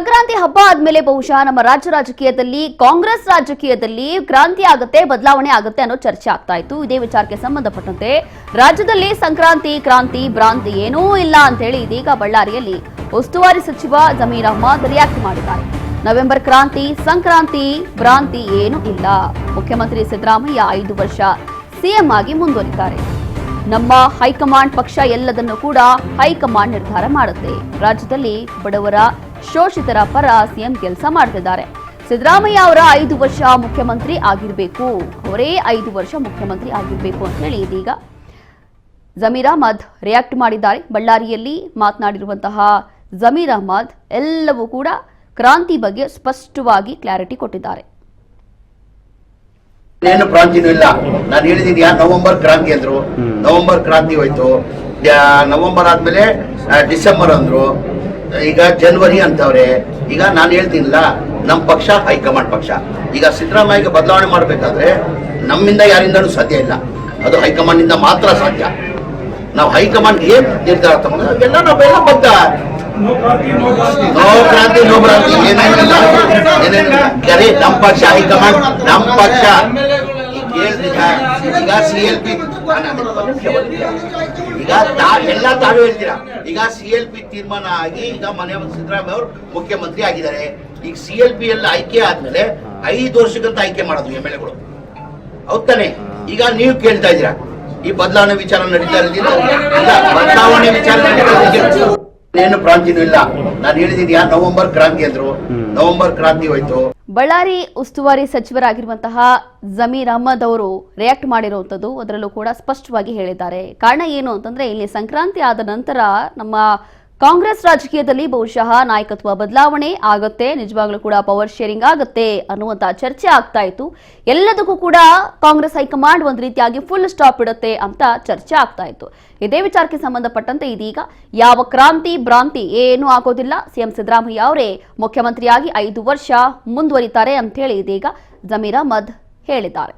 ಸಂಕ್ರಾಂತಿ ಹಬ್ಬ ಆದ್ಮೇಲೆ ಬಹುಶಃ ನಮ್ಮ ರಾಜ್ಯ ರಾಜಕೀಯದಲ್ಲಿ ಕಾಂಗ್ರೆಸ್ ರಾಜಕೀಯದಲ್ಲಿ ಕ್ರಾಂತಿ ಆಗುತ್ತೆ, ಬದಲಾವಣೆ ಆಗುತ್ತೆ ಅನ್ನೋ ಚರ್ಚೆ ಆಗ್ತಾ ಇತ್ತು. ಇದೇ ವಿಚಾರಕ್ಕೆ ಸಂಬಂಧಪಟ್ಟಂತೆ ರಾಜ್ಯದಲ್ಲಿ ಸಂಕ್ರಾಂತಿ ಕ್ರಾಂತಿ ಭ್ರಾಂತಿ ಏನೂ ಇಲ್ಲ ಅಂತ ಹೇಳಿ ಇದೀಗ ಬಳ್ಳಾರಿಯಲ್ಲಿ ಉಸ್ತುವಾರಿ ಸಚಿವ ಜಮೀರ್ ಅಹ್ಮದ್ ರಿಯಾಕ್ಟ್ ಮಾಡಿದ್ದಾರೆ. ನವೆಂಬರ್ ಕ್ರಾಂತಿ ಸಂಕ್ರಾಂತಿ ಭ್ರಾಂತಿ ಏನೂ ಇಲ್ಲ. ಮುಖ್ಯಮಂತ್ರಿ ಸಿದ್ದರಾಮಯ್ಯ 5 ವರ್ಷ ಸಿಎಂ ಆಗಿ ಮುಂದುವರಿತಾರೆ. ನಮ್ಮ ಹೈಕಮಾಂಡ್ ಪಕ್ಷ ಎಲ್ಲದನ್ನು ಕೂಡ ಹೈಕಮಾಂಡ್ ನಿರ್ಧಾರ ಮಾಡುತ್ತೆ. ರಾಜ್ಯದಲ್ಲಿ ಬಡವರ ಶೋಷಿತರ ಪರ ಸಿಎಂ ಕೆಲಸ ಮಾಡ್ತಿದ್ದಾರೆ. ಸಿದ್ದರಾಮಯ್ಯ ಅವರ 5 ವರ್ಷ ಮುಖ್ಯಮಂತ್ರಿ ಆಗಿರಬೇಕು, ಅವರೇ 5 ವರ್ಷ ಮುಖ್ಯಮಂತ್ರಿ ಆಗಿರಬೇಕು ಅಂತ ಹೇಳಿ ಇದೀಗ ಜಮೀರ್ ಅಹ್ಮದ್ ರಿಯಾಕ್ಟ್ ಮಾಡಿದ್ದಾರೆ. ಬಳ್ಳಾರಿಯಲ್ಲಿ ಮಾತನಾಡಿರುವಂತಹ ಜಮೀರ್ ಅಹ್ಮದ್ ಎಲ್ಲವೂ ಕೂಡ ಕ್ರಾಂತಿ ಬಗ್ಗೆ ಸ್ಪಷ್ಟವಾಗಿ ಕ್ಲಾರಿಟಿ ಕೊಟ್ಟಿದ್ದಾರೆ. ಏನು ಕ್ರಾಂತಿನೂ ಇಲ್ಲ. ನಾನು ಹೇಳಿದೀನಿ ನವೆಂಬರ್ ಕ್ರಾಂತಿ ಅಂದ್ರು, ನವೆಂಬರ್ ಕ್ರಾಂತಿ ಹೋಯ್ತು. ನವೆಂಬರ್ ಆದ್ಮೇಲೆ ಡಿಸೆಂಬರ್ ಅಂದ್ರು, ಈಗ ಜನವರಿ ಅಂತವ್ರೆ. ಈಗ ನಾನು ಹೇಳ್ತೀನಿಲ್ಲ, ನಮ್ಮ ಪಕ್ಷ ಹೈಕಮಾಂಡ್ ಪಕ್ಷ. ಈಗ ಸಿದ್ದರಾಮಯ್ಯಗೆ ಬದಲಾವಣೆ ಮಾಡಬೇಕಾದ್ರೆ ನಮ್ಮಿಂದ ಯಾರಿಂದನೂ ಸಾಧ್ಯ ಇಲ್ಲ, ಅದು ಹೈಕಮಾಂಡ್ ಇಂದ ಮಾತ್ರ ಸಾಧ್ಯ. ನಾವು ಹೈಕಮಾಂಡ್ ಏನ್ ನಿರ್ಧಾರ ತಗೊಂಡು ಎಲ್ಲ ನಾವೆಲ್ಲ ಬದ್ಧ. ನೋ ಕ್ರಾಂತಿ ನೋ ಭ್ರಾಂತಿ ಏನೇನಿಲ್ಲ, ಏನೇನಿಲ್ಲ. ನಮ್ಮ ಪಕ್ಷ ಹೈಕಮಾಂಡ್, ನಮ್ಮ ಪಕ್ಷ. ಈಗ CLP ಈಗ ಎಲ್ಲ ತಾವು ಹೇಳ್ತೀರಾ. ಈಗ CLP ತೀರ್ಮಾನ ಆಗಿ ಈಗ ಮನೆ ಸಿದ್ದರಾಮಯ್ಯ ಅವರು ಮುಖ್ಯಮಂತ್ರಿ ಆಗಿದ್ದಾರೆ. ಈಗ CLP ಎಲ್ಲ ಆಯ್ಕೆ ಆದ್ಮೇಲೆ 5 ವರ್ಷಕ್ಕಂತ ಆಯ್ಕೆ ಮಾಡೋದು MLAಗಳು, ಹೌದ್ ತಾನೆ? ಈಗ ನೀವು ಕೇಳ್ತಾ ಇದ್ದೀರಾ ಈ ಬದಲಾವಣೆ ವಿಚಾರ ನಡೀತಾ ಇರೋದಿಲ್ಲ, ಬದಲಾವಣೆ ವಿಚಾರ ನಡೀತಾ ಏನು ಕ್ರಾಂತಿನೂ ಇಲ್ಲ. ನಾನು ಹೇಳಿದೀನಿ ನವೆಂಬರ್ ಕ್ರಾಂತಿ ಅಂದ್ರು, ನವೆಂಬರ್ ಕ್ರಾಂತಿ ಹೋಯ್ತು. ಬಳ್ಳಾರಿ ಉಸ್ತುವಾರಿ ಸಚಿವರಾಗಿರುವಂತಹ ಜಮೀರ್ ಅಹ್ಮದ್ ಅವರು ರಿಯಾಕ್ಟ್ ಮಾಡಿರುವಂತದ್ದು ಅದರಲ್ಲೂ ಕೂಡ ಸ್ಪಷ್ಟವಾಗಿ ಹೇಳಿದ್ದಾರೆ. ಕಾರಣ ಏನು ಅಂತಂದ್ರೆ, ಇಲ್ಲಿ ಸಂಕ್ರಾಂತಿ ಆದ ನಂತರ ನಮ್ಮ ಕಾಂಗ್ರೆಸ್ ರಾಜಕೀಯದಲ್ಲಿ ಬಹುಶಃ ನಾಯಕತ್ವ ಬದಲಾವಣೆ ಆಗುತ್ತೆ, ನಿಜವಾಗ್ಲೂ ಕೂಡ ಪವರ್ ಶೇರಿಂಗ್ ಆಗುತ್ತೆ ಅನ್ನುವಂತ ಚರ್ಚೆ ಆಗ್ತಾ ಇತ್ತು. ಎಲ್ಲದಕ್ಕೂ ಕೂಡ ಕಾಂಗ್ರೆಸ್ ಹೈಕಮಾಂಡ್ ಒಂದು ರೀತಿಯಾಗಿ ಫುಲ್ ಸ್ಟಾಪ್ ಇಡುತ್ತೆ ಅಂತ ಚರ್ಚೆ ಆಗ್ತಾ ಇತ್ತು. ಇದೇ ವಿಚಾರಕ್ಕೆ ಸಂಬಂಧಪಟ್ಟಂತೆ ಇದೀಗ ಯಾವ ಕ್ರಾಂತಿ ಭ್ರಾಂತಿ ಏನೂ ಆಗೋದಿಲ್ಲ, ಸಿಎಂ ಸಿದ್ದರಾಮಯ್ಯ ಅವರೇ ಮುಖ್ಯಮಂತ್ರಿಯಾಗಿ 5 ವರ್ಷ ಮುಂದುವರಿತಾರೆ ಅಂತ ಹೇಳಿ ಇದೀಗ ಜಮೀರ್ ಅಹ್ಮದ್ ಹೇಳಿದ್ದಾರೆ.